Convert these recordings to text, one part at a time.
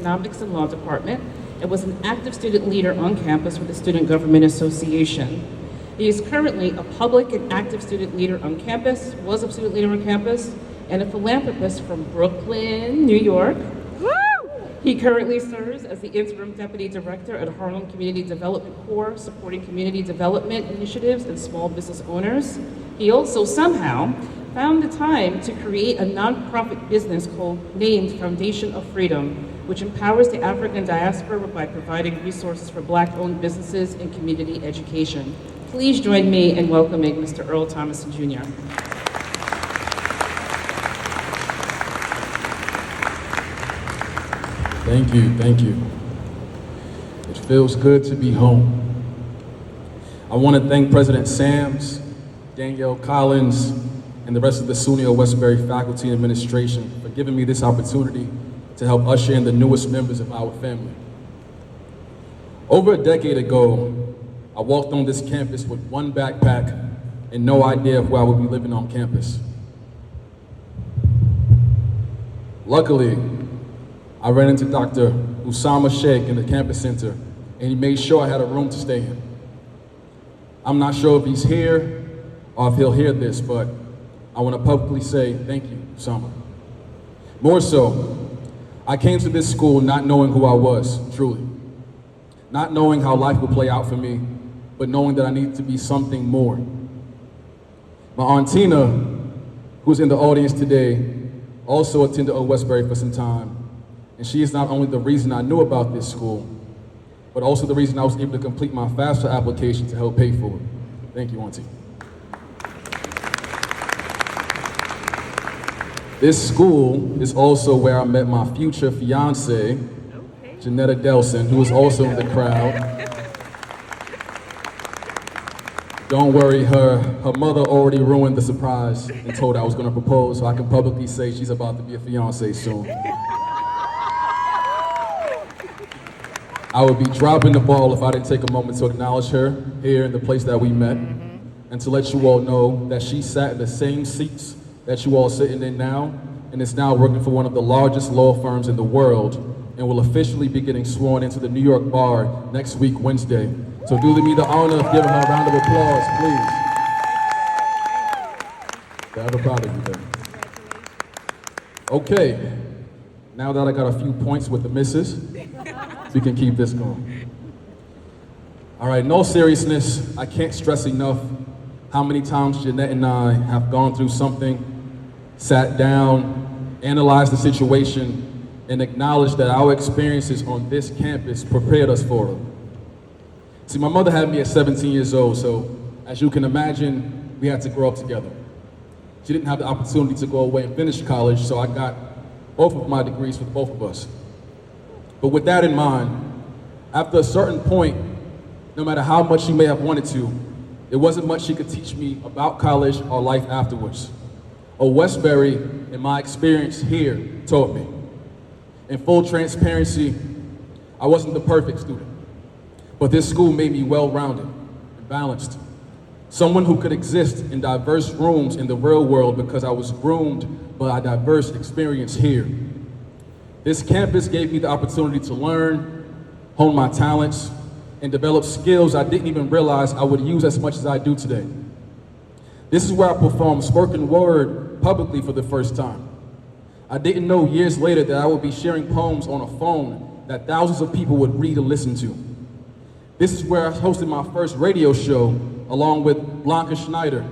Economics and Law Department and was an active student leader on campus with the Student Government Association. He is currently a public and active student leader on campus, was a student leader on campus, and a philanthropist from Brooklyn, New York. He currently serves as the Interim Deputy Director at Harlem Community Development Corps, supporting community development initiatives and small business owners. He also somehow found the time to create a nonprofit business named Foundation of Freedom, which empowers the African diaspora by providing resources for Black-owned businesses and community education. Please join me in welcoming Mr. Earl Thomason, Jr. Thank you, thank you. It feels good to be home. I want to thank President Sams, Danielle Collins, and the rest of the SUNY Old Westbury faculty and administration for giving me this opportunity to help usher in the newest members of our family. Over a decade ago, I walked on this campus with one backpack and no idea of where I would be living on campus. Luckily, I ran into Dr. Usama Sheikh in the campus center, and he made sure I had a room to stay in. I'm not sure if he's here or if he'll hear this, but I want to publicly say thank you, Usama. More so, I came to this school not knowing who I was, truly. Not knowing how life would play out for me, but knowing that I needed to be something more. My Aunt Tina, who's in the audience today, also attended Old Westbury for some time. And she is not only the reason I knew about this school, but also the reason I was able to complete my FAFSA application to help pay for it. Thank you, Auntie. This school is also where I met my future fiance, Janetta Delson, who is also in the crowd. Don't worry, her mother already ruined the surprise and told her I was gonna propose, so I can publicly say she's about to be a fiance soon. I would be dropping the ball if I didn't take a moment to acknowledge her here in the place that we met, and to let you all know that she sat in the same seats that you all are sitting in now, and is now working for one of the largest law firms in the world, and will officially be getting sworn into the New York bar next week, Wednesday. So do me the honor of giving her a round of applause, please. Very proud of you there. Okay, now that I got a few points with the missus, we can keep this going. All right, no seriousness, I can't stress enough how many times Jeanette and I have gone through something, sat down, analyzed the situation, and acknowledged that our experiences on this campus prepared us for it. See, my mother had me at 17 years old, so as you can imagine, we had to grow up together. She didn't have the opportunity to go away and finish college, so I got both of my degrees with both of us. But with that in mind, after a certain point, no matter how much she may have wanted to, there wasn't much she could teach me about college or life afterwards. Old Westbury, in my experience here, taught me. In full transparency, I wasn't the perfect student, but this school made me well-rounded and balanced. Someone who could exist in diverse rooms in the real world because I was groomed by a diverse experience here. This campus gave me the opportunity to learn, hone my talents, and develop skills I didn't even realize I would use as much as I do today. This is where I performed spoken word publicly for the first time. I didn't know years later that I would be sharing poems on a phone that thousands of people would read and listen to. This is where I hosted my first radio show along with Blanca Schneider.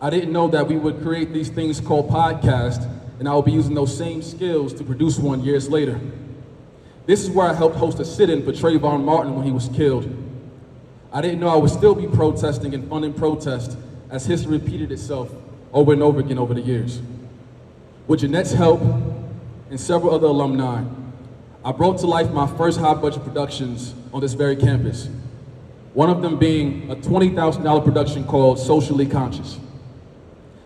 I didn't know that we would create these things called podcasts, and I will be using those same skills to produce one years later. This is where I helped host a sit-in for Trayvon Martin when he was killed. I didn't know I would still be protesting and funding protests as history repeated itself over and over again over the years. With Jeanette's help and several other alumni, I brought to life my first high-budget productions on this very campus. One of them being a $20,000 production called Socially Conscious.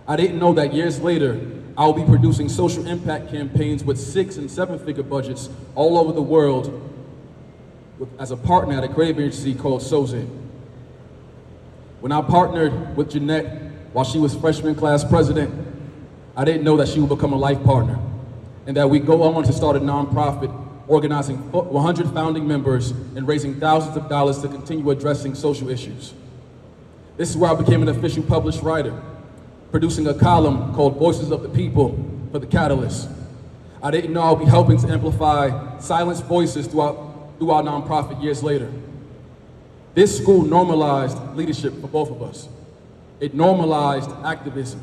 I didn't know that years later, I will be producing social impact campaigns with 6- and 7-figure budgets all over the world as a partner at a creative agency called Soze. When I partnered with Jeanette while she was freshman class president, I didn't know that she would become a life partner and that we go on to start a nonprofit organizing 100 founding members and raising thousands of dollars to continue addressing social issues. This is where I became an official published writer, producing a column called Voices of the People for The Catalyst. I didn't know I'd be helping to amplify silenced voices through our nonprofit years later. This school normalized leadership for both of us. It normalized activism.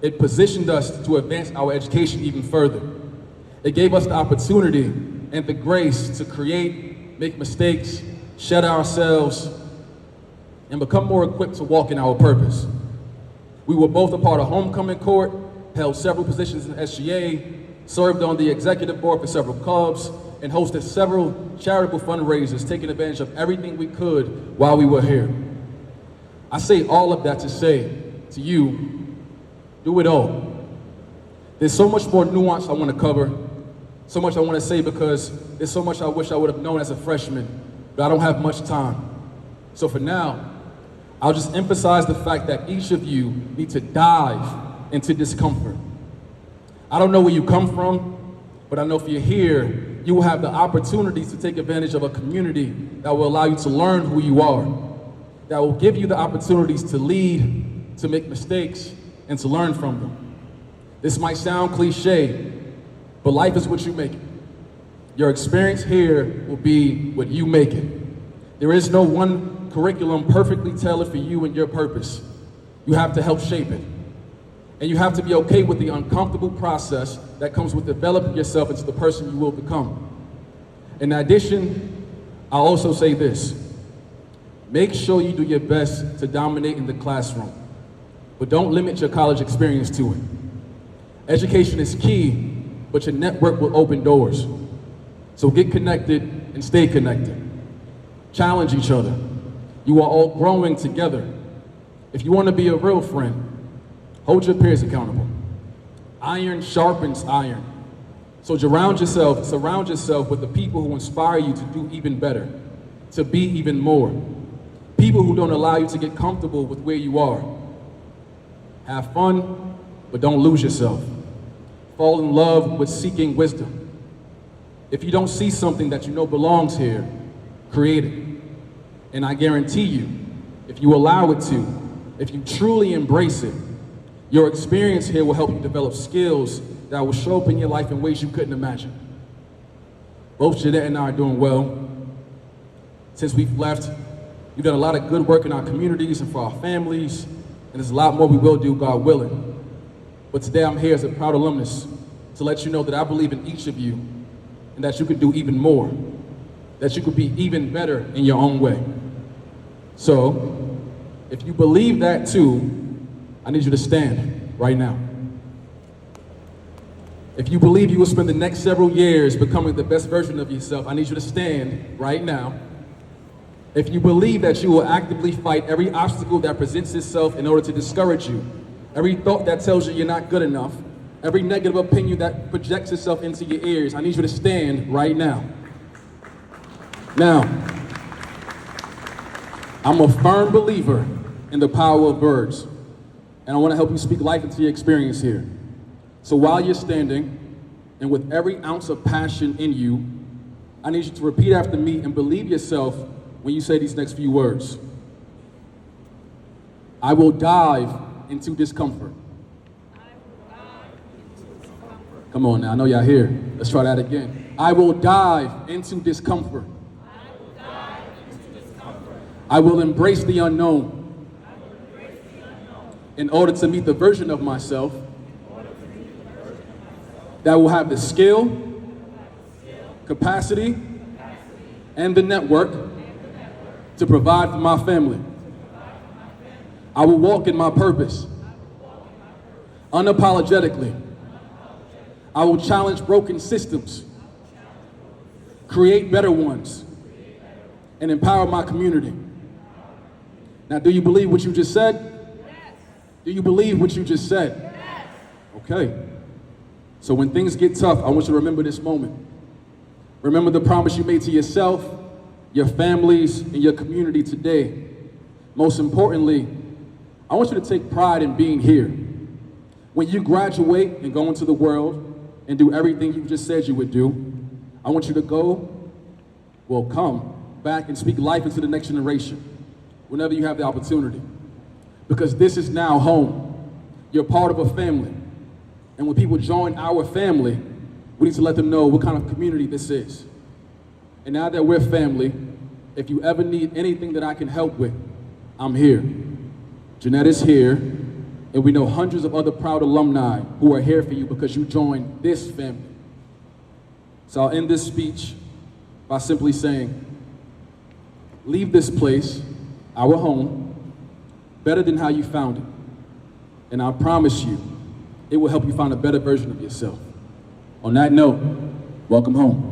It positioned us to advance our education even further. It gave us the opportunity and the grace to create, make mistakes, shed ourselves, and become more equipped to walk in our purpose. We were both a part of Homecoming Court, held several positions in SGA, served on the executive board for several clubs, and hosted several charitable fundraisers, taking advantage of everything we could while we were here. I say all of that to say to you, do it all. There's so much more nuance I want to cover, so much I want to say because there's so much I wish I would have known as a freshman, but I don't have much time. So for now, I'll just emphasize the fact that each of you need to dive into discomfort. I don't know where you come from, but I know if you're here, you will have the opportunities to take advantage of a community that will allow you to learn who you are, that will give you the opportunities to lead, to make mistakes, and to learn from them. This might sound cliche, but life is what you make it. Your experience here will be what you make it. There is no one curriculum perfectly tailored for you and your purpose. You have to help shape it. And you have to be okay with the uncomfortable process that comes with developing yourself into the person you will become. In addition, I'll also say this. Make sure you do your best to dominate in the classroom, but don't limit your college experience to it. Education is key, but your network will open doors. So get connected and stay connected. Challenge each other. You are all growing together. If you want to be a real friend, hold your peers accountable. Iron sharpens iron. So surround yourself with the people who inspire you to do even better, to be even more. People who don't allow you to get comfortable with where you are. Have fun, but don't lose yourself. Fall in love with seeking wisdom. If you don't see something that you know belongs here, create it. And I guarantee you, if you allow it to, if you truly embrace it, your experience here will help you develop skills that will show up in your life in ways you couldn't imagine. Both Jeanette and I are doing well. Since we've left, we've done a lot of good work in our communities and for our families, and there's a lot more we will do, God willing. But today I'm here as a proud alumnus to let you know that I believe in each of you and that you could do even more, that you could be even better in your own way. So, if you believe that too, I need you to stand right now. If you believe you will spend the next several years becoming the best version of yourself, I need you to stand right now. If you believe that you will actively fight every obstacle that presents itself in order to discourage you, every thought that tells you you're not good enough, every negative opinion that projects itself into your ears, I need you to stand right now. Now, I'm a firm believer in the power of words, and I want to help you speak life into your experience here. So while you're standing, and with every ounce of passion in you, I need you to repeat after me and believe yourself when you say these next few words. I will dive into discomfort. Come on now, I know y'all here. Let's try that again. I will dive into discomfort. I will embrace the unknown in order to meet the version of myself that will have the skill, capacity, and the network to provide for my family. I will walk in my purpose unapologetically. I will challenge broken systems, create better ones, and empower my community. Now, do you believe what you just said? Yes. Do you believe what you just said? Yes. Okay. So when things get tough, I want you to remember this moment. Remember the promise you made to yourself, your families, and your community today. Most importantly, I want you to take pride in being here. When you graduate and go into the world and do everything you just said you would do, I want you to come back and speak life into the next generation whenever you have the opportunity. Because this is now home. You're part of a family. And when people join our family, we need to let them know what kind of community this is. And now that we're family, if you ever need anything that I can help with, I'm here. Jeanette is here, and we know hundreds of other proud alumni who are here for you because you joined this family. So I'll end this speech by simply saying, leave this place, our home, better than how you found it. And I promise you, it will help you find a better version of yourself. On that note, welcome home.